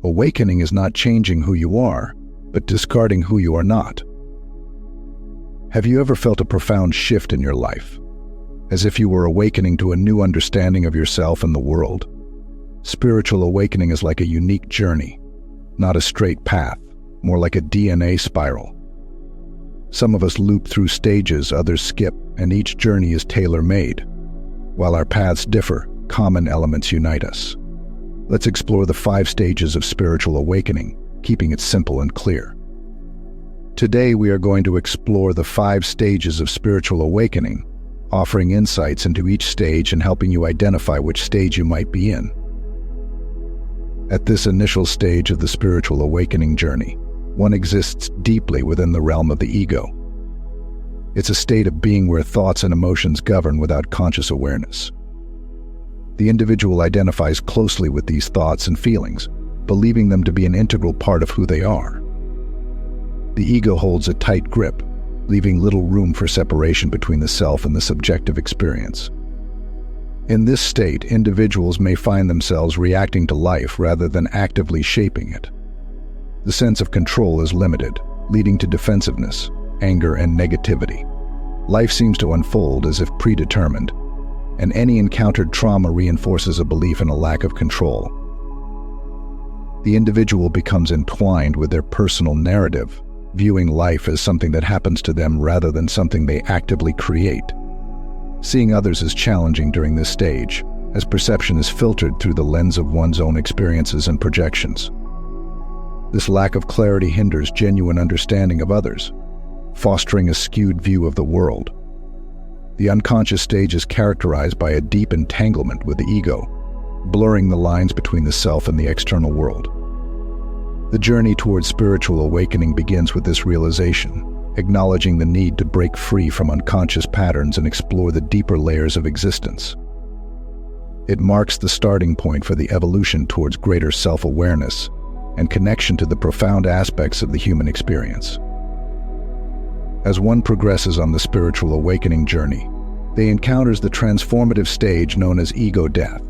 Awakening is not changing who you are, but discarding who you are not. Have you ever felt a profound shift in your life, as if you were awakening to a new understanding of yourself and the world? Spiritual awakening is like a unique journey, not a straight path, more like a DNA spiral. Some of us loop through stages, others skip, and each journey is tailor-made. While our paths differ, common elements unite us. Let's explore the 5 stages of spiritual awakening, keeping it simple and clear. Today we are going to explore the 5 stages of spiritual awakening, offering insights into each stage and helping you identify which stage you might be in. At this initial stage of the spiritual awakening journey, one exists deeply within the realm of the ego. It's a state of being where thoughts and emotions govern without conscious awareness. The individual identifies closely with these thoughts and feelings, believing them to be an integral part of who they are. The ego holds a tight grip, leaving little room for separation between the self and the subjective experience. In this state, individuals may find themselves reacting to life rather than actively shaping it. The sense of control is limited, leading to defensiveness, anger, and negativity. Life seems to unfold as if predetermined, and any encountered trauma reinforces a belief in a lack of control. The individual becomes entwined with their personal narrative, viewing life as something that happens to them rather than something they actively create. Seeing others is challenging during this stage, as perception is filtered through the lens of one's own experiences and projections. This lack of clarity hinders genuine understanding of others, fostering a skewed view of the world. The unconscious stage is characterized by a deep entanglement with the ego, blurring the lines between the self and the external world. The journey towards spiritual awakening begins with this realization, acknowledging the need to break free from unconscious patterns and explore the deeper layers of existence. It marks the starting point for the evolution towards greater self-awareness and connection to the profound aspects of the human experience. As one progresses on the spiritual awakening journey, they encounters the transformative stage known as ego death.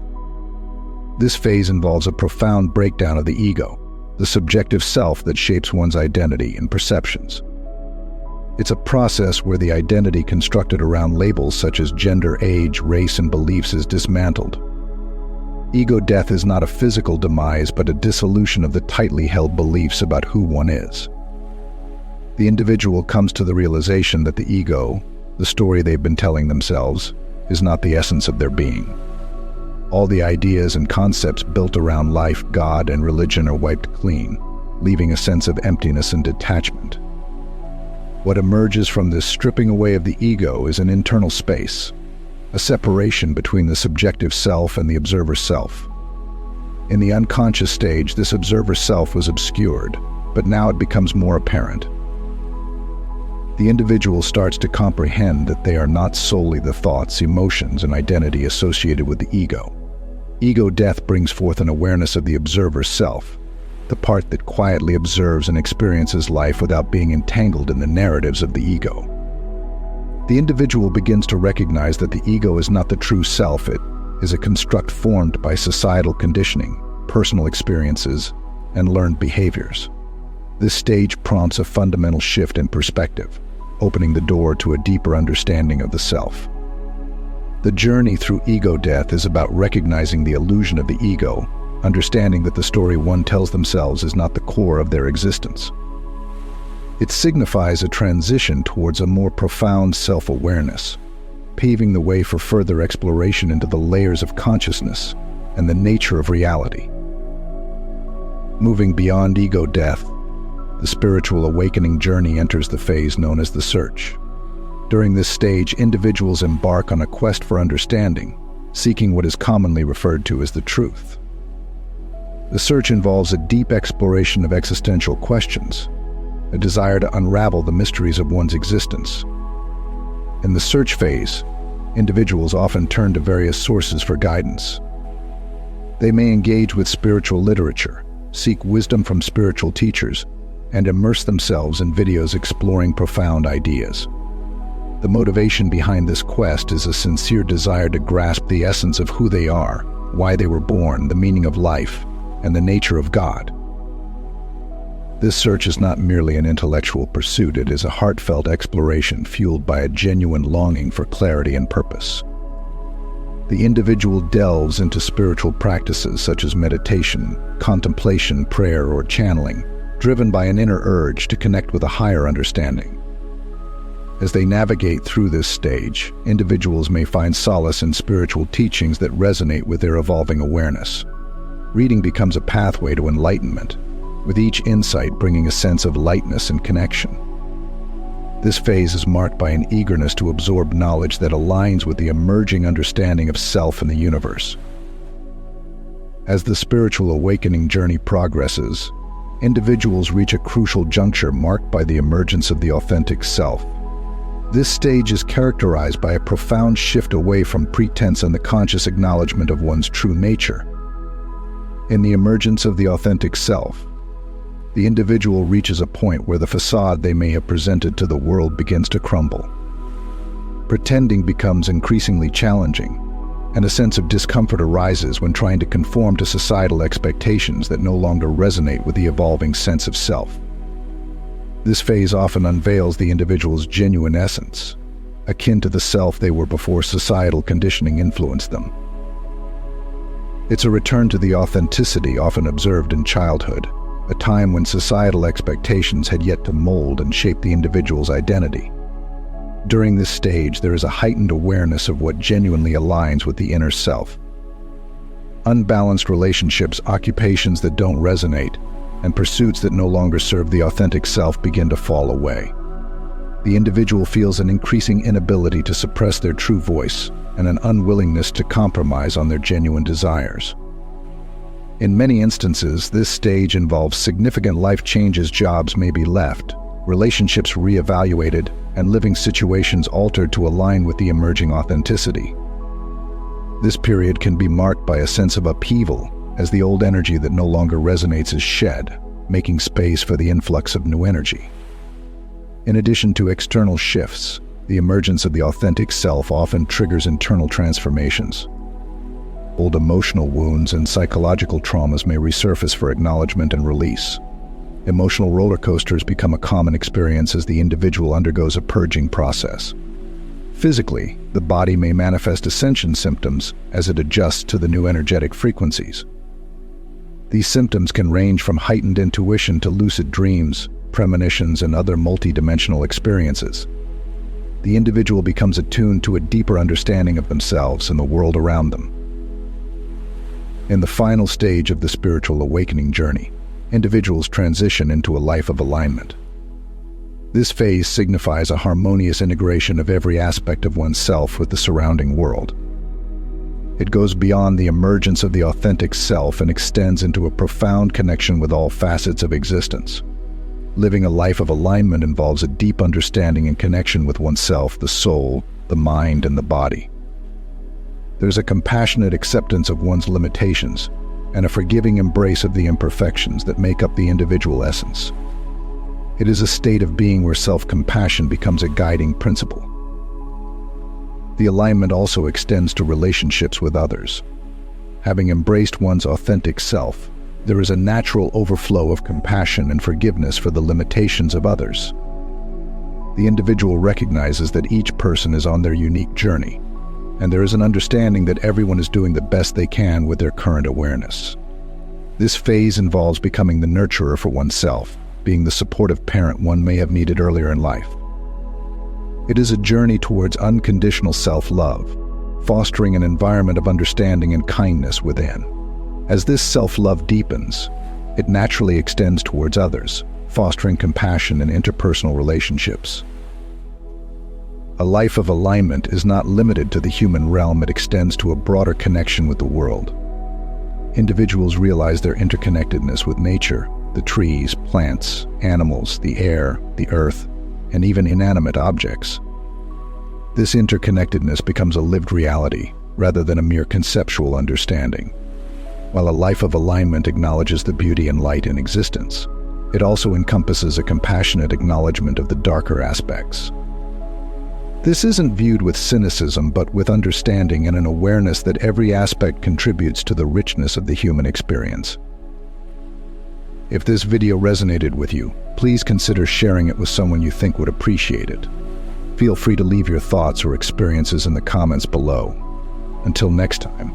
This phase involves a profound breakdown of the ego, the subjective self that shapes one's identity and perceptions. It's a process where the identity constructed around labels such as gender, age, race, and beliefs is dismantled. Ego death is not a physical demise, but a dissolution of the tightly held beliefs about who one is. The individual comes to the realization that the ego, the story they've been telling themselves, is not the essence of their being. All the ideas and concepts built around life, God, and religion are wiped clean, leaving a sense of emptiness and detachment. What emerges from this stripping away of the ego is an internal space, a separation between the subjective self and the observer self. In the unconscious stage, this observer self was obscured, but now it becomes more apparent. The individual starts to comprehend that they are not solely the thoughts, emotions, and identity associated with the ego. Ego death brings forth an awareness of the observer self, the part that quietly observes and experiences life without being entangled in the narratives of the ego. The individual begins to recognize that the ego is not the true self. It is a construct formed by societal conditioning, personal experiences, and learned behaviors. This stage prompts a fundamental shift in perspective, opening the door to a deeper understanding of the self. The journey through ego death is about recognizing the illusion of the ego, understanding that the story one tells themselves is not the core of their existence. It signifies a transition towards a more profound self-awareness, paving the way for further exploration into the layers of consciousness and the nature of reality. Moving beyond ego death, the spiritual awakening journey enters the phase known as the search. During this stage, individuals embark on a quest for understanding, seeking what is commonly referred to as the truth. The search involves a deep exploration of existential questions, a desire to unravel the mysteries of one's existence. In the search phase, individuals often turn to various sources for guidance. They may engage with spiritual literature, seek wisdom from spiritual teachers, and immerse themselves in videos exploring profound ideas. The motivation behind this quest is a sincere desire to grasp the essence of who they are, why they were born, the meaning of life, and the nature of God. This search is not merely an intellectual pursuit, it is a heartfelt exploration fueled by a genuine longing for clarity and purpose. The individual delves into spiritual practices such as meditation, contemplation, prayer, or channeling, driven by an inner urge to connect with a higher understanding. As they navigate through this stage, individuals may find solace in spiritual teachings that resonate with their evolving awareness. Reading becomes a pathway to enlightenment, with each insight bringing a sense of lightness and connection. This phase is marked by an eagerness to absorb knowledge that aligns with the emerging understanding of self and the universe. As the spiritual awakening journey progresses, individuals reach a crucial juncture marked by the emergence of the authentic self. This stage is characterized by a profound shift away from pretense and the conscious acknowledgement of one's true nature. In the emergence of the authentic self, the individual reaches a point where the facade they may have presented to the world begins to crumble. Pretending becomes increasingly challenging, and a sense of discomfort arises when trying to conform to societal expectations that no longer resonate with the evolving sense of self. This phase often unveils the individual's genuine essence, akin to the self they were before societal conditioning influenced them. It's a return to the authenticity often observed in childhood, a time when societal expectations had yet to mold and shape the individual's identity. During this stage, there is a heightened awareness of what genuinely aligns with the inner self. Unbalanced relationships, occupations that don't resonate, and pursuits that no longer serve the authentic self begin to fall away. The individual feels an increasing inability to suppress their true voice and an unwillingness to compromise on their genuine desires. In many instances, this stage involves significant life changes. Jobs may be left, relationships reevaluated, and living situations altered to align with the emerging authenticity. This period can be marked by a sense of upheaval, as the old energy that no longer resonates is shed, making space for the influx of new energy. In addition to external shifts, the emergence of the authentic self often triggers internal transformations. Old emotional wounds and psychological traumas may resurface for acknowledgement and release. Emotional roller coasters become a common experience as the individual undergoes a purging process. Physically, the body may manifest ascension symptoms as it adjusts to the new energetic frequencies. These symptoms can range from heightened intuition to lucid dreams, premonitions, and other multidimensional experiences. The individual becomes attuned to a deeper understanding of themselves and the world around them. In the final stage of the spiritual awakening journey, individuals transition into a life of alignment. This phase signifies a harmonious integration of every aspect of oneself with the surrounding world. It goes beyond the emergence of the authentic self and extends into a profound connection with all facets of existence. Living a life of alignment involves a deep understanding and connection with oneself, the soul, the mind, and the body. There's a compassionate acceptance of one's limitations and a forgiving embrace of the imperfections that make up the individual essence. It is a state of being where self-compassion becomes a guiding principle. The alignment also extends to relationships with others. Having embraced one's authentic self, there is a natural overflow of compassion and forgiveness for the limitations of others. The individual recognizes that each person is on their unique journey, and there is an understanding that everyone is doing the best they can with their current awareness. This phase involves becoming the nurturer for oneself, being the supportive parent one may have needed earlier in life. It is a journey towards unconditional self-love, fostering an environment of understanding and kindness within. As this self-love deepens, it naturally extends towards others, fostering compassion in interpersonal relationships. A life of alignment is not limited to the human realm, it extends to a broader connection with the world. Individuals realize their interconnectedness with nature, the trees, plants, animals, the air, the earth, and even inanimate objects. This interconnectedness becomes a lived reality rather than a mere conceptual understanding. While a life of alignment acknowledges the beauty and light in existence, it also encompasses a compassionate acknowledgement of the darker aspects. This isn't viewed with cynicism, but with understanding and an awareness that every aspect contributes to the richness of the human experience. If this video resonated with you, please consider sharing it with someone you think would appreciate it. Feel free to leave your thoughts or experiences in the comments below. Until next time.